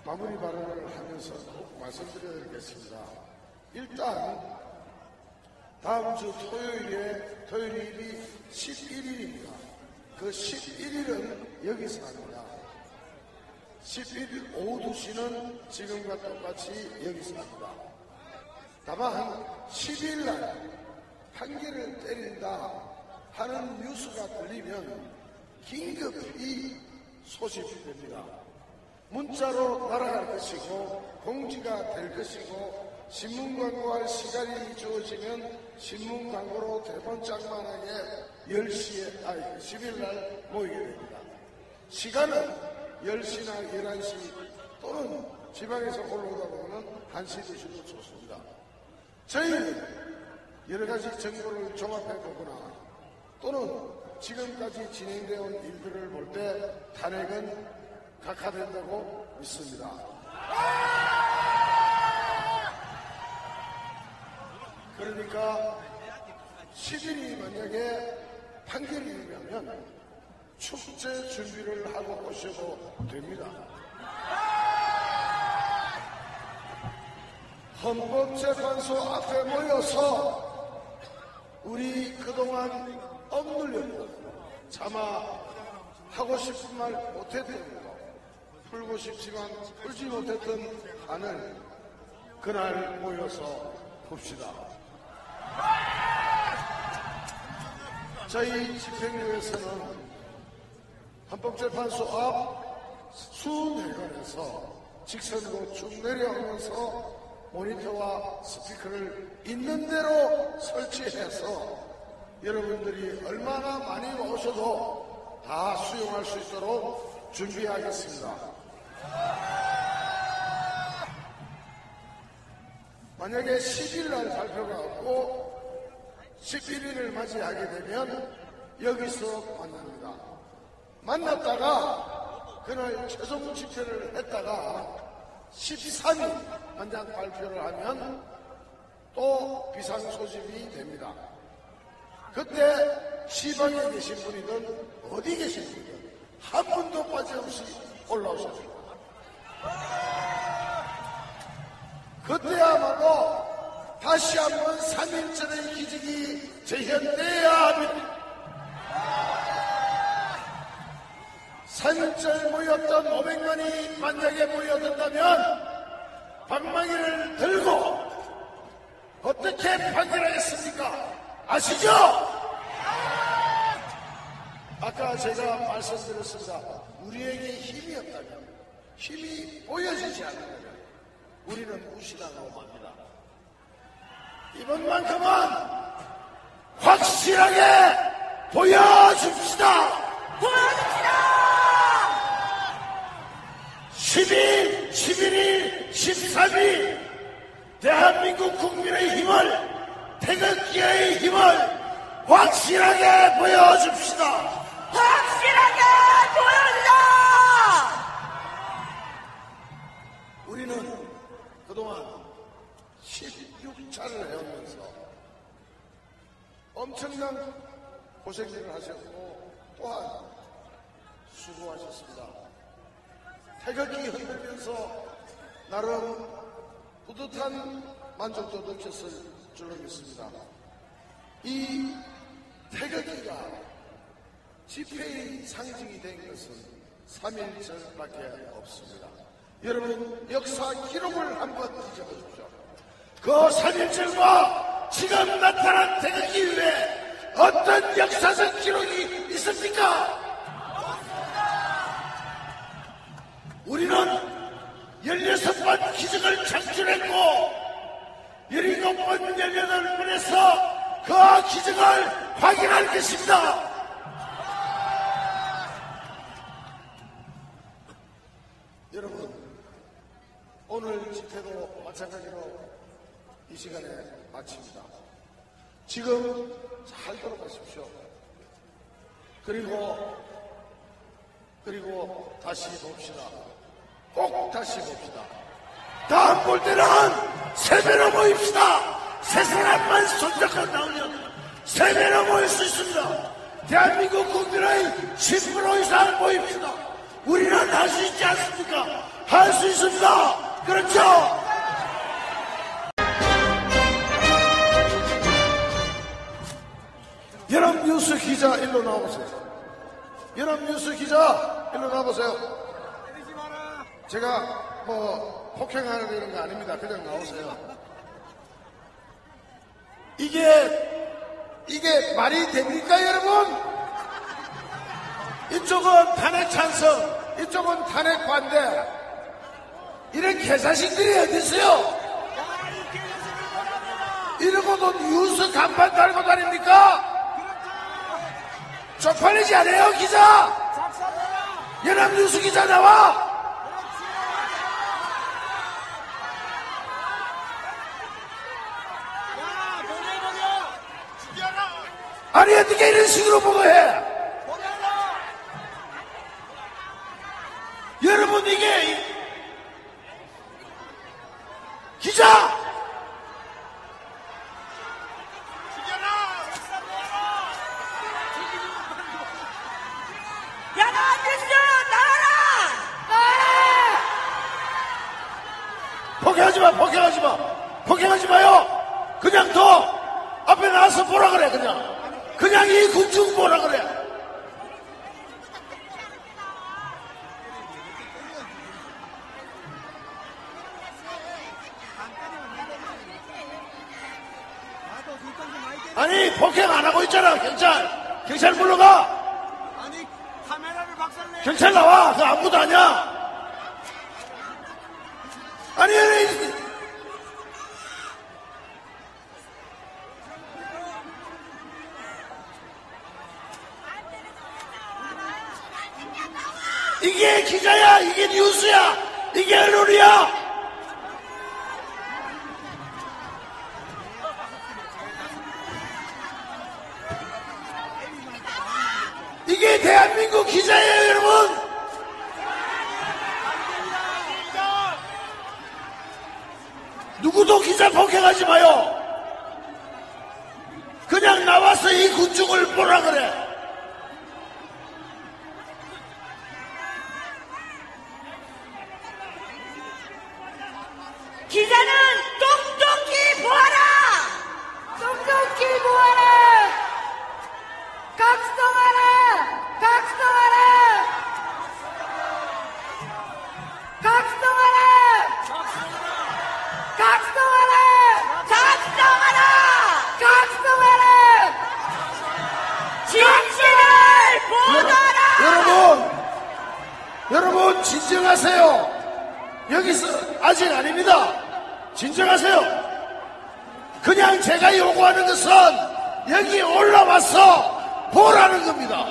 마무리 발언을 하면서 꼭 말씀드려야겠습니다. 일단 다음 주 토요일이 11일입니다. 그 11일은 여기서 합니다. 11일 오후 2시는 지금과 똑같이 여기서 합니다. 다만 10일 날 판결을 때린다 하는 뉴스가 들리면 긴급히 소집됩니다. 문자로 날아갈 것이고 공지가 될 것이고 신문 광고할 시간이 주어지면 신문 광고로 대본장만하게 10시에 10일 날 모이게 됩니다. 시간은 10시나 11시 또는 지방에서 올라오다 보면 1시, 2시도 좋습니다. 저희는 여러 가지 정보를 종합해 보거나 또는 지금까지 진행되어 온 일들을 볼 때 탄핵은 각하된다고 믿습니다. 그러니까 10일이 만약에 판결이 되면 축제 준비를 하고 오셔도 됩니다. 헌법재판소 앞에 모여서 우리 그동안 억눌렸고 차마 하고 싶은 말 못했던 거, 풀고 싶지만 풀지 못했던 한을 그날 모여서 봅시다. 저희 집행부에서는 헌법재판소 앞 수내관에서 직선으로 쭉 내려오면서 모니터와 스피커를 있는 대로 설치해서 여러분들이 얼마나 많이 오셔도 다 수용할 수 있도록 준비하겠습니다. 만약에 10일 날 발표가 없고 11일을 맞이하게 되면 여기서 만납니다. 만났다가 그날 최종 집회를 했다가 13일 만장 발표를 하면 또 비상소집이 됩니다. 그때 시방에 계신 분이든 어디 계신 분이든 한 분도 빠짐없이 올라오십니다. 그때야말로 다시 한번 3.1절의 기적이 재현돼야 합니다. 3.1절 모였던 500만이 만약에 모여든다면 방망이를 들고 어떻게 판결하겠습니까? 아시죠? 아까 제가 말씀드렸습니다. 우리에게 힘이 없다면, 힘이 보여지지 않으면 우리는 무시당하고 맙니다. 이번만큼은 확실하게 보여줍시다. 10일, 11일, 13일 대한민국 국민의 힘을, 태극기의 힘을 확실하게 보여줍시다. 확실하게 보여주자. 우리는 그동안 16차를 해오면서 엄청난 고생들을 하셨고 또한 수고하셨습니다. 태극기 흔들면서 나름 뿌듯한 만족도 느꼈을 줄로 믿습니다. 이 태극기가 집회의 상징이 된 것은 3.1절밖에 없습니다. 여러분 역사 기록을 한번 뒤져보십시오. 그 3.1절과 지금 나타난 태극기 위에 어떤 역사적 기록이 있습니까? 우리는 16번 기적을 창출했고 17번 18번에서 그 기적을 확인할 것입니다. 여러분 오늘 집회도 마찬가지로 이 시간에 마칩니다. 지금 잘 들어가십시오. 그리고 다시 봅시다. 꼭 다시 봅시다. 다음 볼 때는 세배로 모입시다. 세 사람만 손잡고 나오면 세배로 모일 수 있습니다. 대한민국 국민의 10% 이상 모입시다. 우리는 할 수 있지 않습니까? 할 수 있습니다. 그렇죠? 연합뉴스 기자 일로 나와보세요. 연합뉴스 기자 일로 나와보세요. 제가 뭐 폭행하는 이런 거 아닙니다. 그냥 나오세요. 이게 말이 됩니까, 여러분? 이쪽은 탄핵 찬성, 이쪽은 탄핵 반대. 이런 개자식들이 어디 있어요? 이러고도 뉴스 간판 달고 다닙니까? 쪽팔리지 않아요, 기자? 연합뉴스 기자 나와! 아니, 어떻게 이런 식으로 보고해? 여러분, 이게 기자! 연합뉴스 나와라! 폭행하지 마, 폭행하지 마. 폭행하지 마요. 그냥 더 앞에 나와서 보라 그래, 그냥 이 군중 보라 그래. 아니, 폭행 안 하고 있잖아, 경찰 불러가. 아니 카메라를 박살내. 경찰 나와. 그거 아무도 아니야. 아니, 이게 기자야, 이게 뉴스야, 이게 언론이야. 이게 대한민국 기자예요, 여러분. 누구도 기자 폭행하지 마요. 그냥 나와서 이 군중을 보라 그래. 기자는 똑똑히 보아라! 똑똑히 보아라! 각성하라! 각성하라! 각성하라! 각성하라! 각성하라! 각성하라! 진실을 보도하라! 여러분 진정하세요. 여기서 아직 아닙니다. 진정하세요. 그냥 제가 요구하는 것은 여기 올라와서 보라는 겁니다.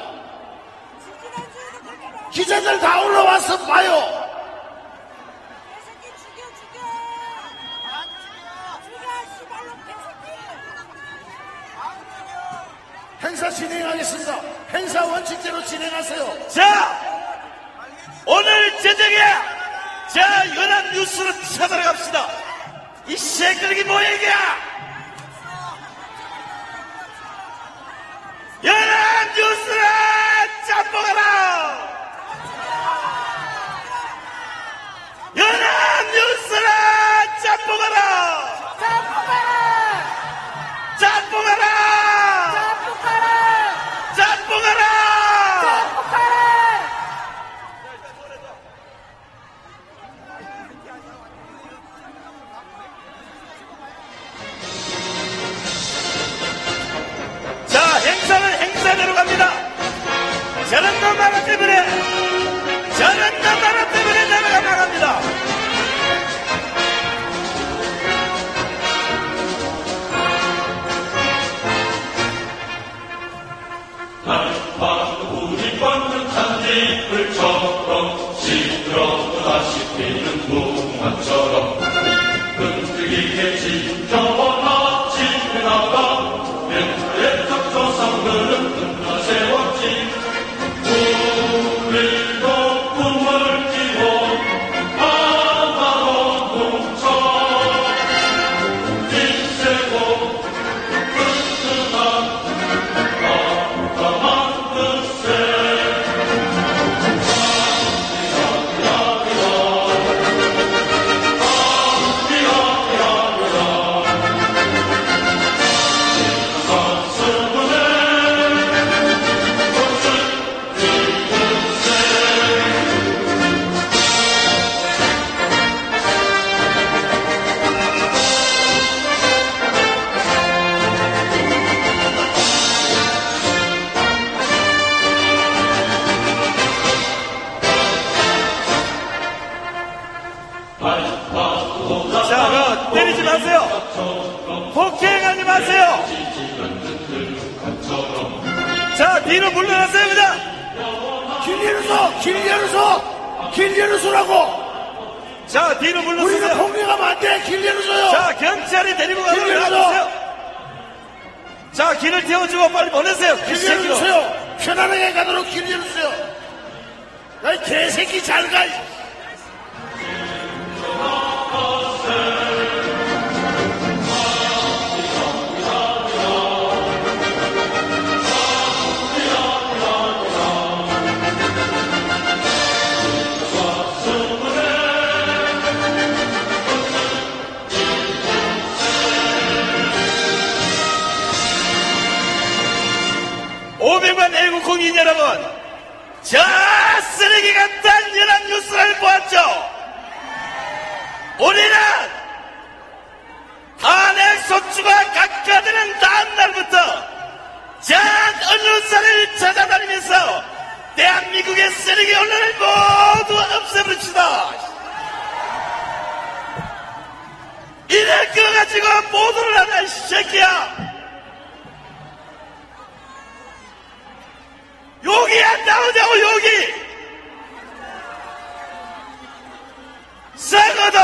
기자들 다 올라와서 봐요. 행사 진행하겠습니다. 행사 원칙대로 진행하세요. 자, 오늘 저녁에 자 연합뉴스로 쳐들어갑시다. 이 새끼들이 뭐야 이게? 연합뉴스를 짬뽕하라! 연합뉴스를 짬뽕하라! 짬뽕하라! 짬뽕하라! 자, 행사는 행사대로 갑니다. 저런 놈 하나 때문에 나라가 나갑니다. 우리 뻗는 잔디불처럼 시들어다시 피는 무궁화처럼 흔들리게 지켜보나 지나가 맹물에 적조상들은 흔들어 세웠지. 우리도 꿈을 지고 하나로 뭉쳐 빛세고 튼튼한 아름다운 뜻에 자, 때리지 마세요. 폭행하지 마세요. 자, 뒤로 물러나세요, 그냥. 길 열어서! 길 열어서! 길 열어서라고! 자, 뒤로 우리가 물러서세요. 폭력하면 안 돼! 길 열어서요! 자, 경찰이 데리고 가서 길 열어서! 나와주세요. 자, 길을 태워주고 빨리 보내세요. 길 열어주세요! 편안하게 가도록 길 열어주세요! 야, 이 개새끼 잘 가! 500만 애국 국민 여러분, 저 쓰레기 같은 연합뉴스를 보았죠? 우리는 탄핵소추가 각하되는 다음 날부터 전 언론사를 찾아다니면서 대한민국의 쓰레기 언론을 모두 없애버립시다. 이럴 거 가지고 보도를 하냐, 이 새끼야. 욕이 안 나오냐고, 욕이! 썩어도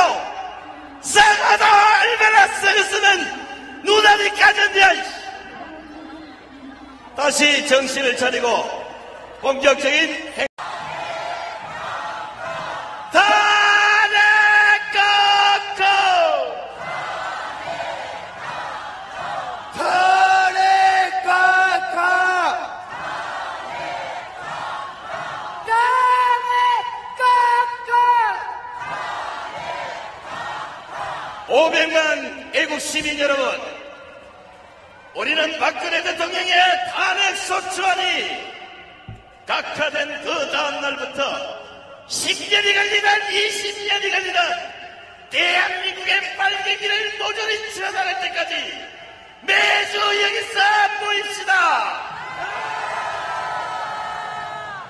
얼마나 썩었으면 눈알이 까졌냐. 다시 정신을 차리고 본격적인 행... 탄핵 꺾고! 탄핵 깎아! 500만 애국 시민 여러분, 우리는 박근혜 대통령의 탄핵소추안이 각하된 그 다음 날부터 10년이 걸리든 20년이 걸리든 대한민국의 빨갱이를 모조리 치러나갈 때까지 매주 여기서 모입시다.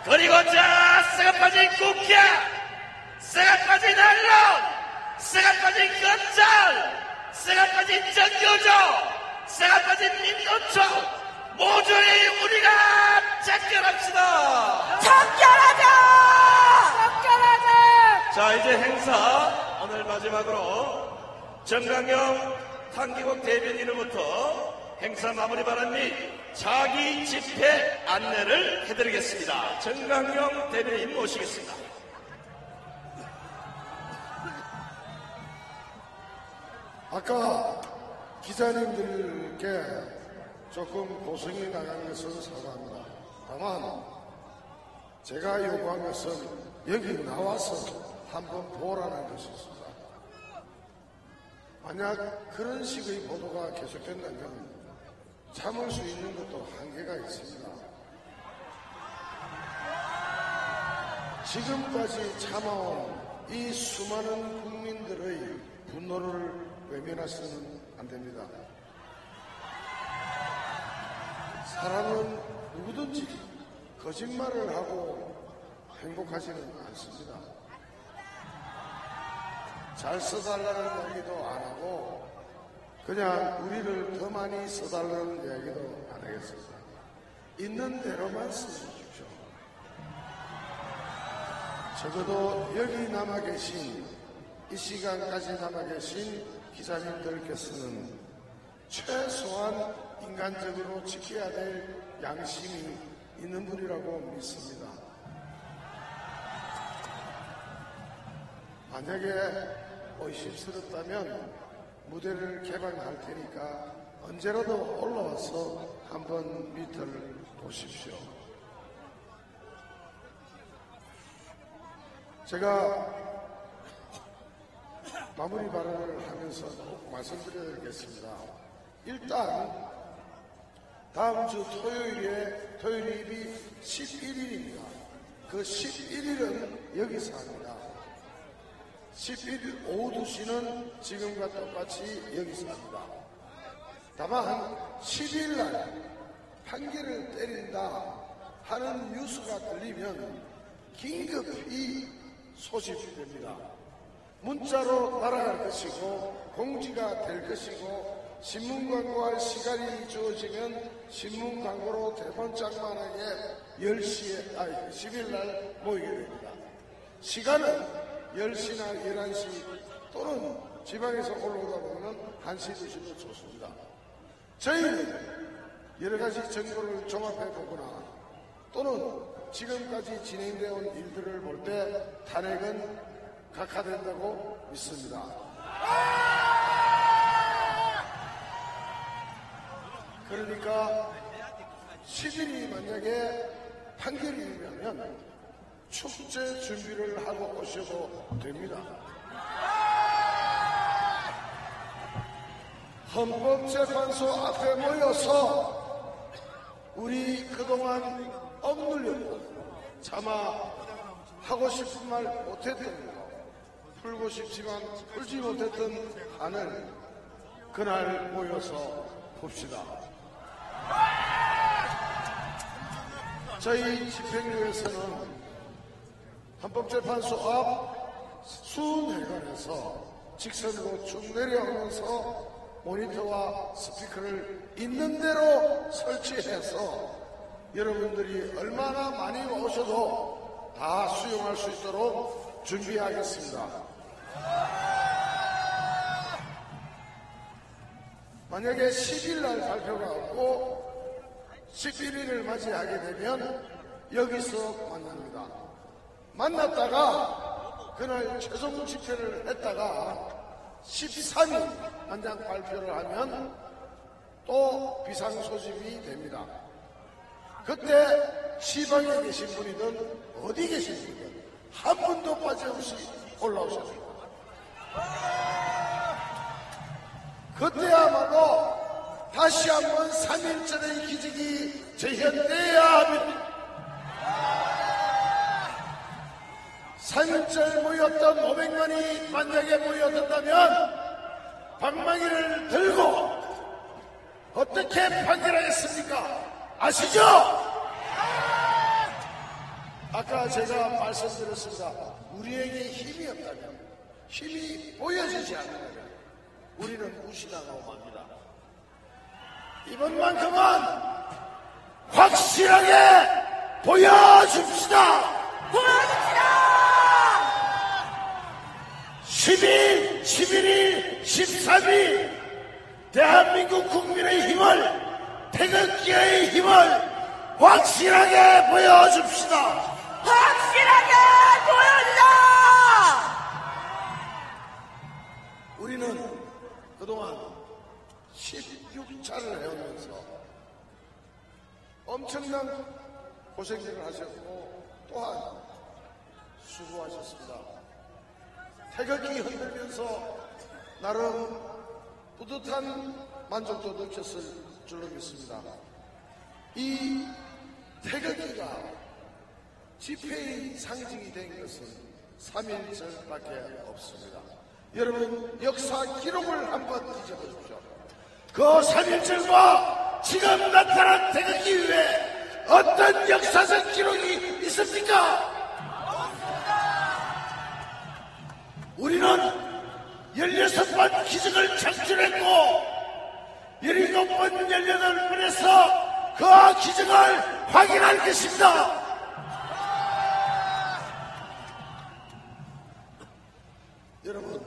그리고 자, 썩어 빠진 국회, 썩어 빠진 언론, 썩어 빠진 검찰, 썩어 빠진 정교조, 썩어 빠진 민노총 모조리 우리가 작결합시다. 적결하자! 적결하자! 자, 이제 행사 오늘 마지막으로 정강용 탄기국 대변인으로부터 행사 마무리 발언 및 자기 집회 안내를 해드리겠습니다. 정강용 대변인 모시겠습니다. 아까 기자님들께 조금 고성이 나간 것은 사과합니다. 다만 제가 요구한 것은 여기 나와서 한번 보라는 것이었습니다. 만약 그런 식의 보도가 계속된다면 참을 수 있는 것도 한계가 있습니다. 지금까지 참아온 이 수많은 국민들의 분노를 외면해서는 안 됩니다. 사람은 누구든지 거짓말을 하고 행복하지는 않습니다. 잘 써달라는 얘기도 안 하고 그냥 우리를 더 많이 써달라는 이야기도 안 하겠습니다. 있는 대로만 써주십시오. 적어도 여기 남아 계신, 이 시간까지 남아 계신 기자님들께서는 최소한 인간적으로 지켜야 될 양심이 있는 분이라고 믿습니다. 만약에 의심스럽다면 무대를 개방할 테니까 언제라도 올라와서 한번 밑을 보십시오. 제가 마무리 발언을 하면서 꼭 말씀드려야 되겠습니다. 일단 다음 주 토요일이 11일입니다. 그 11일은 여기서 합니다. 11일 오후 2시는 지금과 똑같이 여기서 합니다. 다만 10일 날 판결을 때린다 하는 뉴스가 들리면 긴급히 소집됩니다. 문자로 날아갈 것이고 공지가 될 것이고 신문 광고할 시간이 주어지면 신문 광고로 대본장만하게 10일 날 모이게 됩니다. 시간은 10시나 11시 또는 지방에서 올라오다 보면 1시, 2시도 좋습니다. 저희는 여러 가지 정보를 종합해 보거나 또는 지금까지 진행되어 온 일들을 볼 때 탄핵은 각하된다고 믿습니다. 그러니까 10일이 만약에 판결이라면 축제 준비를 하고 오셔도 됩니다. 헌법재판소 앞에 모여서 우리 그동안 억눌렸고 차마 하고 싶은 말 못했던 거, 풀고 싶지만 풀지 못했던 한을 그날 모여서 봅시다. 저희 집행부에서는 헌법재판소 앞 수내관에서 직선으로 쭉 내려오면서 모니터와 스피커를 있는 대로 설치해서 여러분들이 얼마나 많이 오셔도 다 수용할 수 있도록 준비하겠습니다. 만약에 10일 날 발표가 없고 11일을 맞이하게 되면 여기서 만납니다. 만났다가 그날 최종 집회를 했다가 13일 만장 발표를 하면 또 비상소집이 됩니다. 그때 시방에 계신 분이든 어디 계신 분이든 한 분도 빠짐없이 올라오셔야 됩니다. 그때야말로 다시 한번 3.1절의 기적이 재현돼야 합니다. 3.1절 모였던 500만이 만약에 모여든다면 방망이를 들고 어떻게 판결하겠습니까? 아시죠? 아까 제가 말씀드렸습니다. 우리에게 힘이 없다면, 힘이 보여지지 않는다면 우리는 무시당하고 맙니다. 이번만큼은 확실하게 보여줍시다. 10일, 11일, 13일 대한민국 국민의 힘을, 태극기의 힘을 확실하게 보여줍시다. 확실하게 보여주자. 우리는 그동안 16차를 해오면서 엄청난 고생들을 하셨고 또한 수고하셨습니다. 태극기 흔들면서 나름 뿌듯한 만족도 느꼈을 줄로 믿습니다. 이 태극기가 집회의 상징이 된 것은 3.1절밖에 없습니다. 여러분 역사 기록을 한번 뒤져보십시오. 그 3.1절과 지금 나타난 태극기 위에 어떤 역사적 기록이 있습니까? 우리는 16번 기적을 창출했고 17번 18번에서 그 기적을 확인할 것입니다. 여러분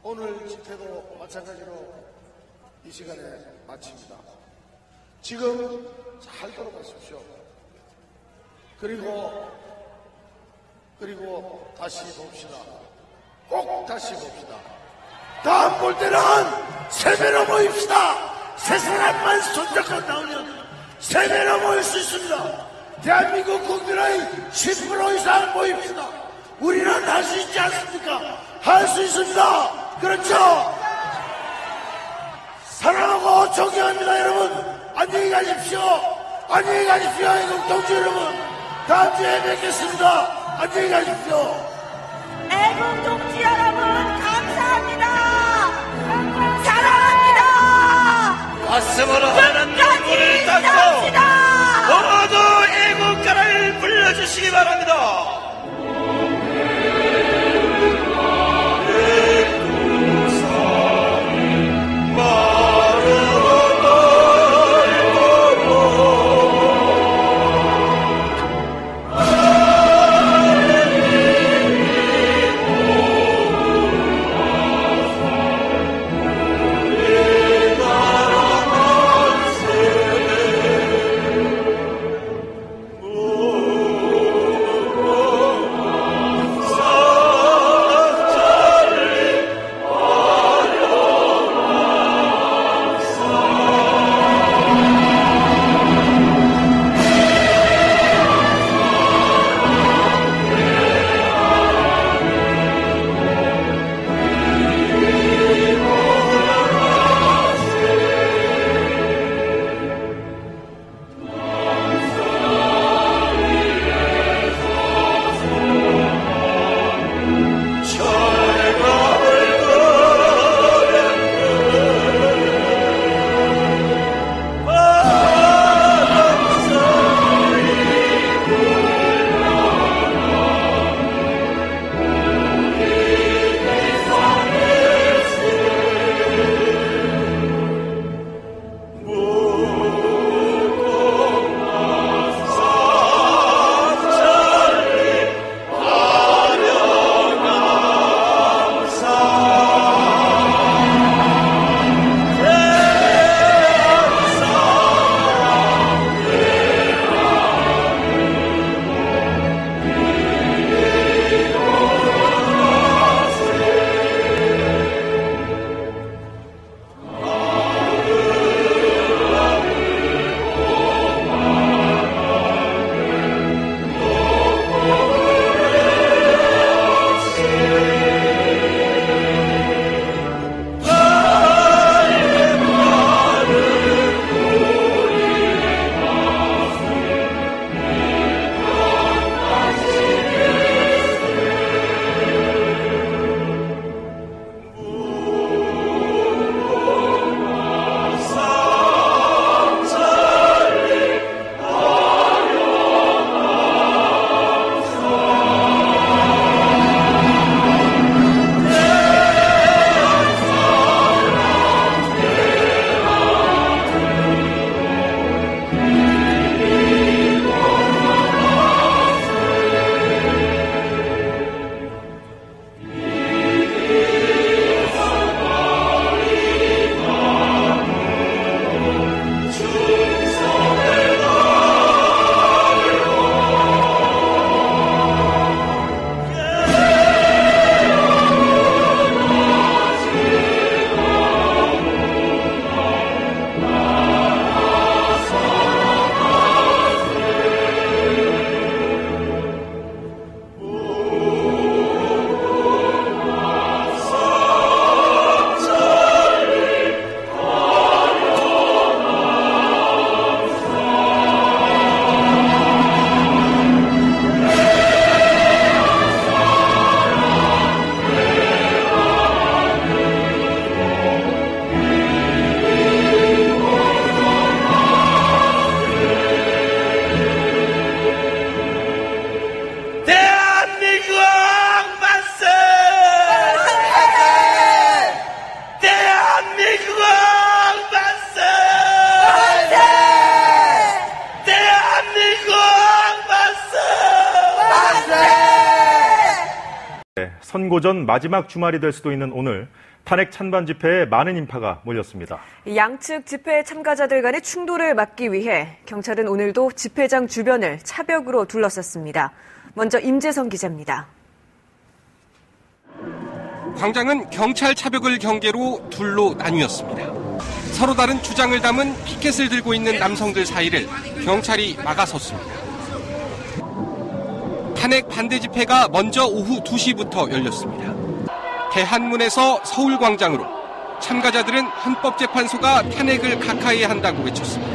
오늘 집회도 마찬가지로 이 시간에 마칩니다. 지금 잘 들어보십시오. 그리고 다시 봅시다. 꼭 다시 봅시다. 다음 볼 때는 세배로 모입시다. 세 사람만 손잡고 나오면 세배로 모일 수 있습니다. 대한민국 국민의 10% 이상 모입시다. 우리는 할 수 있지 않습니까? 할 수 있습니다. 그렇죠? 사랑하고 존경합니다. 여러분 안녕히 가십시오. 안녕히 가십시오. 애국 동지 여러분 다음 주에 뵙겠습니다. 안녕히 가십시오. 애국 동지 여러분 감사합니다. 사랑합니다. 가슴으로 하는 눈물을 닦고 싸웁시다. 모두 애국가를 불러주시기 바랍니다. 선고 전 마지막 주말이 될 수도 있는 오늘 탄핵 찬반 집회에 많은 인파가 몰렸습니다. 양측 집회 참가자들 간의 충돌을 막기 위해 경찰은 오늘도 집회장 주변을 차벽으로 둘러쌌습니다. 먼저 임재성 기자입니다. 광장은 경찰 차벽을 경계로 둘로 나뉘었습니다. 서로 다른 주장을 담은 피켓을 들고 있는 남성들 사이를 경찰이 막아섰습니다. 탄핵 반대 집회가 먼저 오후 2시부터 열렸습니다. 대한문에서 서울광장으로 참가자들은 헌법재판소가 탄핵을 각하해야 한다고 외쳤습니다.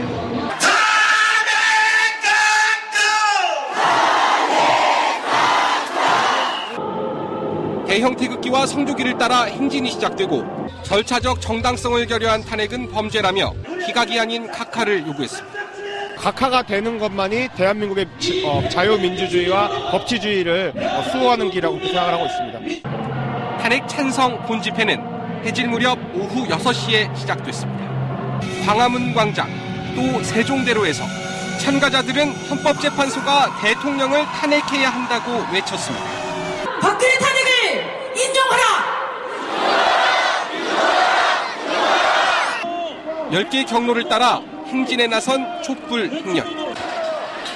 대형 태극기와 성조기를 따라 행진이 시작되고 절차적 정당성을 결여한 탄핵은 범죄라며 기각이 아닌 각하를 요구했습니다. 각하가 되는 것만이 대한민국의 자유민주주의와 법치주의를 수호하는 길이라고 생각을 하고 있습니다. 탄핵 찬성 본집회는 해질 무렵 오후 6시에 시작됐습니다. 광화문 광장 또 세종대로에서 참가자들은 헌법재판소가 대통령을 탄핵해야 한다고 외쳤습니다. 박근혜 탄핵을 인정하라! 10개의 경로를 따라 행진에 나선 촛불 행렬.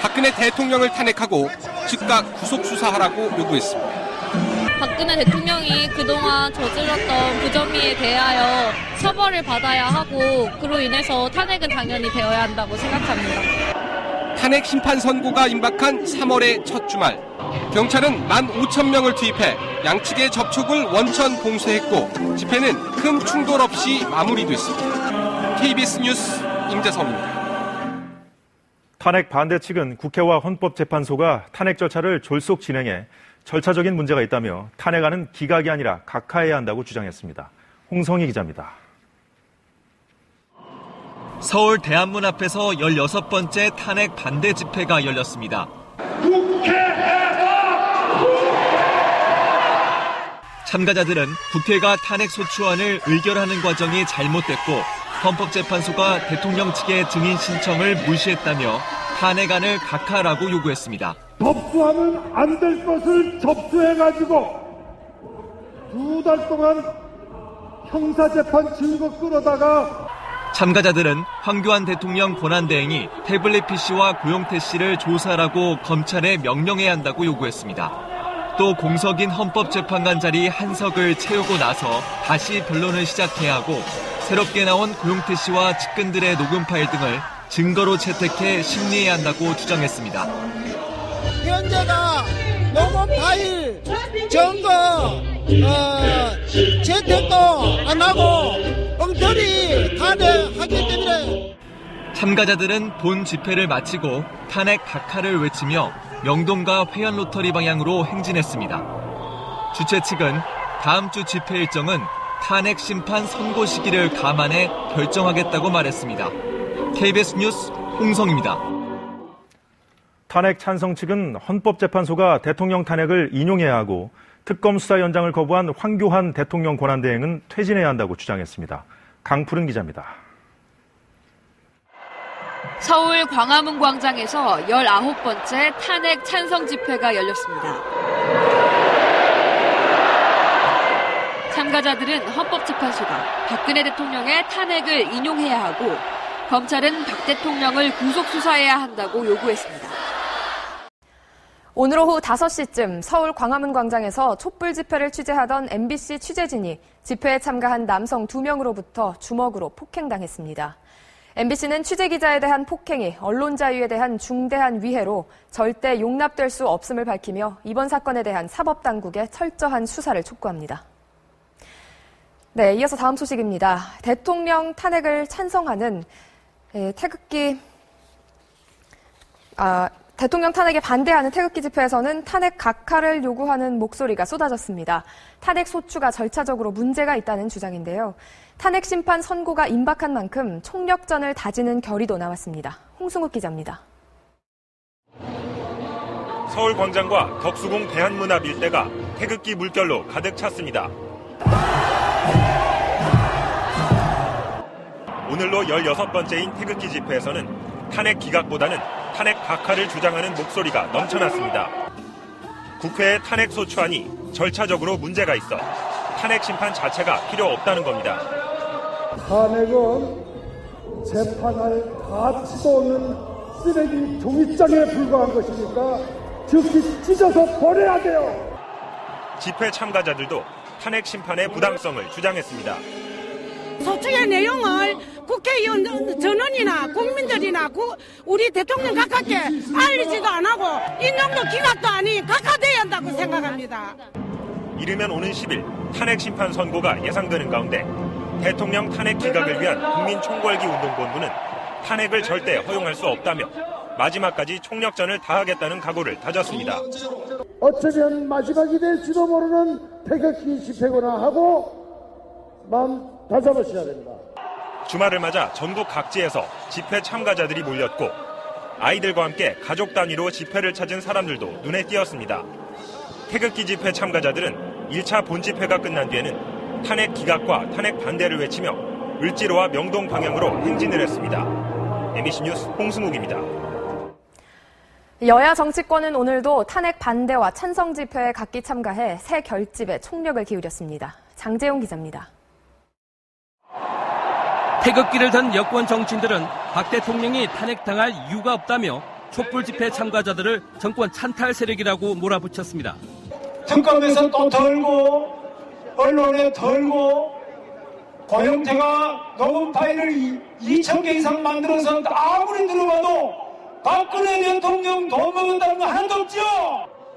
박근혜 대통령을 탄핵하고 즉각 구속수사하라고 요구했습니다. 박근혜 대통령이 그동안 저질렀던 부정의에 대하여 처벌을 받아야 하고 그로 인해서 탄핵은 당연히 되어야 한다고 생각합니다. 탄핵 심판 선고가 임박한 3월의 첫 주말. 경찰은 15,000명을 투입해 양측의 접촉을 원천 봉쇄했고 집회는 큰 충돌 없이 마무리됐습니다. KBS 뉴스 임재성입니다. 탄핵 반대 측은 국회와 헌법재판소가 탄핵 절차를 졸속 진행해 절차적인 문제가 있다며 탄핵안은 기각이 아니라 각하해야 한다고 주장했습니다. 홍성희 기자입니다. 서울 대한문 앞에서 16번째 탄핵 반대 집회가 열렸습니다. 참가자들은 국회가 탄핵 소추안을 의결하는 과정이 잘못됐고 헌법재판소가 대통령 측의 증인 신청을 무시했다며 탄핵안을 각하라고 요구했습니다. 접수하면 안 될 것을 접수해가지고 2달 동안 형사재판 증거 끌어다가 참가자들은 황교안 대통령 권한대행이 태블릿 PC와 고용태 씨를 조사하라고 검찰에 명령해야 한다고 요구했습니다. 또 공석인 헌법재판관 자리 한석을 채우고 나서 다시 변론을 시작해야 하고 새롭게 나온 고용태 씨와 측근들의 녹음 파일 등을 증거로 채택해 심리해야 한다고 주장했습니다. 현재가 녹음 파일, 증거, 채택도 안 하고 엉터리 탄핵하기 때문에 참가자들은 본 집회를 마치고 탄핵 각하를 외치며 명동과 회원 로터리 방향으로 행진했습니다. 주최 측은 다음 주 집회 일정은 탄핵 심판 선고 시기를 감안해 결정하겠다고 말했습니다. KBS 뉴스 홍성입니다. 탄핵 찬성 측은 헌법재판소가 대통령 탄핵을 인용해야 하고 특검 수사 연장을 거부한 황교안 대통령 권한대행은 퇴진해야 한다고 주장했습니다. 강푸른 기자입니다. 서울 광화문 광장에서 19번째 탄핵 찬성 집회가 열렸습니다. 참가자들은 헌법재판소가 박근혜 대통령의 탄핵을 인용해야 하고 검찰은 박 대통령을 구속수사해야 한다고 요구했습니다. 오늘 오후 5시쯤 서울 광화문 광장에서 촛불 집회를 취재하던 MBC 취재진이 집회에 참가한 남성 2명으로부터 주먹으로 폭행당했습니다. MBC는 취재기자에 대한 폭행이 언론 자유에 대한 중대한 위해로 절대 용납될 수 없음을 밝히며 이번 사건에 대한 사법당국의 철저한 수사를 촉구합니다. 네, 이어서 다음 소식입니다. 대통령 탄핵을 찬성하는 대통령 탄핵에 반대하는 태극기 집회에서는 탄핵 각하를 요구하는 목소리가 쏟아졌습니다. 탄핵 소추가 절차적으로 문제가 있다는 주장인데요. 탄핵 심판 선고가 임박한 만큼 총력전을 다지는 결의도 나왔습니다. 홍승욱 기자입니다. 서울 광장과 덕수궁 대한문 앞 일대가 태극기 물결로 가득 찼습니다. 오늘로 16번째인 태극기 집회에서는 탄핵 기각보다는 탄핵 각하를 주장하는 목소리가 넘쳐났습니다. 국회의 탄핵 소추안이 절차적으로 문제가 있어 탄핵 심판 자체가 필요 없다는 겁니다. 탄핵은 재판할 가치도 없는 쓰레기 종이장에 불과한 것이니까 즉시 찢어서 버려야 돼요. 집회 참가자들도 탄핵 심판의 부당성을 주장했습니다. 소추의 내용을 국회의원 전원이나 국민들이나 우리 대통령 각하께 알리지도 안 하고 인용도 기각도 아닌 각하돼야 한다고 생각합니다. 이르면 오는 10일 탄핵 심판 선고가 예상되는 가운데 대통령 탄핵 기각을 위한 국민총궐기운동본부는 탄핵을 절대 허용할 수 없다며 마지막까지 총력전을 다하겠다는 각오를 다졌습니다. 어쩌면 마지막이 될지도 모르는 태극기 집회거나 하고 마음 다잡으셔야 됩니다. 주말을 맞아 전국 각지에서 집회 참가자들이 몰렸고 아이들과 함께 가족 단위로 집회를 찾은 사람들도 눈에 띄었습니다. 태극기 집회 참가자들은 1차 본집회가 끝난 뒤에는 탄핵 기각과 탄핵 반대를 외치며 을지로와 명동 방향으로 행진을 했습니다. MBC 뉴스 홍승욱입니다. 여야 정치권은 오늘도 탄핵 반대와 찬성 집회에 각기 참가해 새 결집에 총력을 기울였습니다. 장재용 기자입니다. 태극기를 든 여권 정치인들은 박 대통령이 탄핵당할 이유가 없다며 촛불 집회 참가자들을 정권 찬탈 세력이라고 몰아붙였습니다. 특검에서 또 덜고 언론에 덜고 고영태가 녹음 파일을 2,000개 이상 만들어서 아무리 들어봐도 박근혜 대통령 돈 먹는다는 거 하나도 없죠.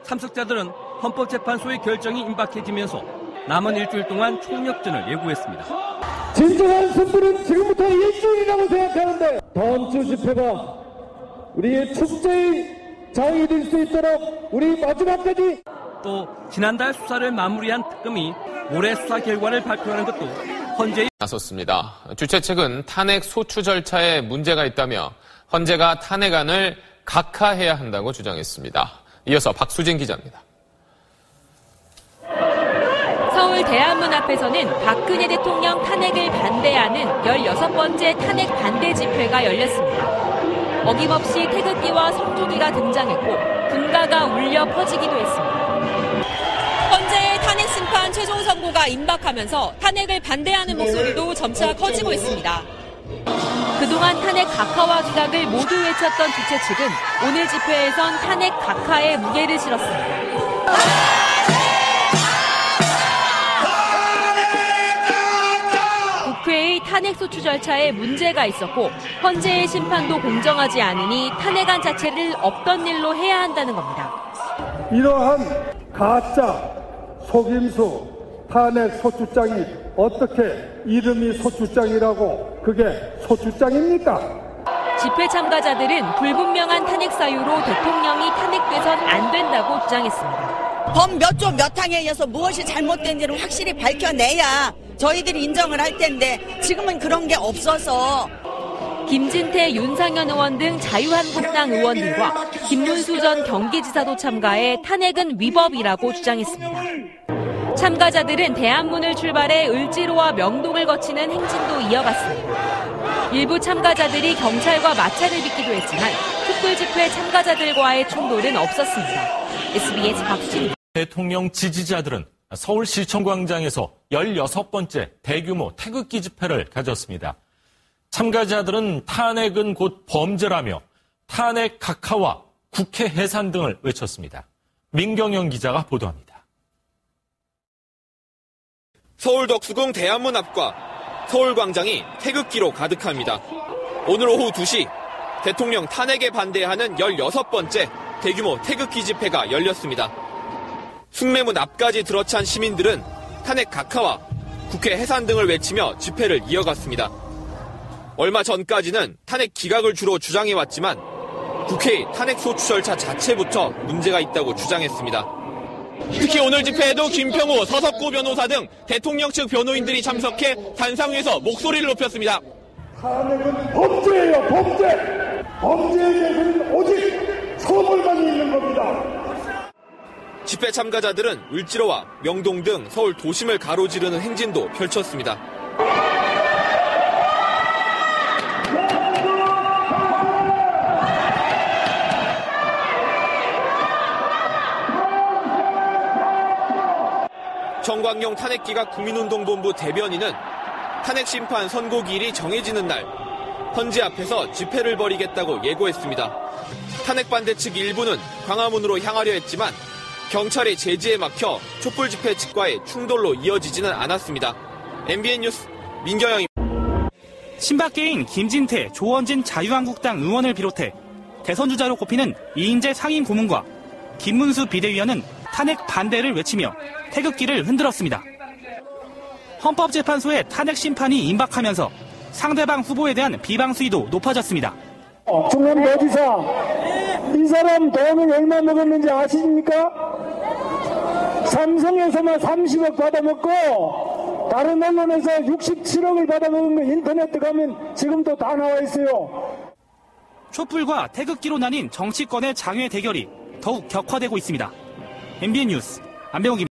참석자들은 헌법재판소의 결정이 임박해지면서 남은 일주일 동안 총력전을 예고했습니다. 진정한 승부는 지금부터 일주일이라고 생각하는데 다음 주 집회가 우리의 축제의 장이 될 수 있도록 우리 마지막까지 또 지난달 수사를 마무리한 특검이 올해 수사 결과를 발표하는 것도 헌재의 나섰습니다. 주최 측은 탄핵 소추 절차에 문제가 있다며 헌재가 탄핵안을 각하해야 한다고 주장했습니다. 이어서 박수진 기자입니다. 서울 대한문 앞에서는 박근혜 대통령 탄핵을 반대하는 16번째 탄핵 반대 집회가 열렸습니다. 어김없이 태극기와 성조기가 등장했고 군가가 울려 퍼지기도 했습니다. 헌재의 탄핵 심판 최종 선고가 임박하면서 탄핵을 반대하는 목소리도 점차 커지고 있습니다. 그동안 탄핵 각하와 기각을 모두 외쳤던 주최 측은 오늘 집회에선 탄핵 각하에 무게를 실었습니다. 국회의 탄핵소추 절차에 문제가 있었고 헌재의 심판도 공정하지 않으니 탄핵안 자체를 없던 일로 해야 한다는 겁니다. 이러한 가짜 속임수 탄핵 소추장이 어떻게 이름이 소추장이라고 그게 소추장입니까? 집회 참가자들은 불분명한 탄핵 사유로 대통령이 탄핵돼선 안 된다고 주장했습니다. 법 몇 조 몇 항에 의해서 무엇이 잘못된지를 확실히 밝혀내야 저희들이 인정을 할 텐데 지금은 그런 게 없어서. 김진태, 윤상현 의원 등 자유한국당 의원들과 김문수 전 경기지사도 참가해 탄핵은 위법이라고 주장했습니다. 참가자들은 대한문을 출발해 을지로와 명동을 거치는 행진도 이어갔습니다. 일부 참가자들이 경찰과 마찰을 빚기도 했지만 촛불 집회 참가자들과의 충돌은 없었습니다. SBS 박수진. 대통령 지지자들은 서울시청 광장에서 16번째 대규모 태극기 집회를 가졌습니다. 참가자들은 탄핵은 곧 범죄라며 탄핵 각하와 국회 해산 등을 외쳤습니다. 민경영 기자가 보도합니다. 서울 덕수궁 대한문 앞과 서울광장이 태극기로 가득합니다. 오늘 오후 2시 대통령 탄핵에 반대하는 16번째 대규모 태극기 집회가 열렸습니다. 숭례문 앞까지 들어찬 시민들은 탄핵 각하와 국회 해산 등을 외치며 집회를 이어갔습니다. 얼마 전까지는 탄핵 기각을 주로 주장해왔지만 국회의 탄핵 소추 절차 자체부터 문제가 있다고 주장했습니다. 특히 오늘 집회에도 김평우, 서석구 변호사 등 대통령 측 변호인들이 참석해 단상 위에서 목소리를 높였습니다. 탄핵은 범죄예요, 범죄! 범죄에 대해서는 오직 처벌만 있는 겁니다. 집회 참가자들은 을지로와 명동 등 서울 도심을 가로지르는 행진도 펼쳤습니다. 정광용 탄핵기각 국민운동본부 대변인은 탄핵 심판 선고 기일이 정해지는 날 헌재 앞에서 집회를 벌이겠다고 예고했습니다. 탄핵 반대 측 일부는 광화문으로 향하려 했지만 경찰의 제지에 막혀 촛불 집회 측과의 충돌로 이어지지는 않았습니다. MBN 뉴스 민경영입니다. 친박계인 김진태, 조원진 자유한국당 의원을 비롯해 대선 주자로 꼽히는 이인재 상임고문과 김문수 비대위원은 탄핵 반대를 외치며 태극기를 흔들었습니다. 헌법재판소의 탄핵 심판이 임박하면서 상대방 후보에 대한 비방 수위도 높아졌습니다. 충남도지사, 이 사람 돈을 얼마 먹었는지 아십니까? 삼성에서만 30억 받아먹고 다른 언론에서 67억을 받아먹은 거 인터넷 들어가면 지금도 다 나와 있어요. 촛불과 태극기로 나뉜 정치권의 장외 대결이 더욱 격화되고 있습니다. MBN 뉴스 안병욱입니다.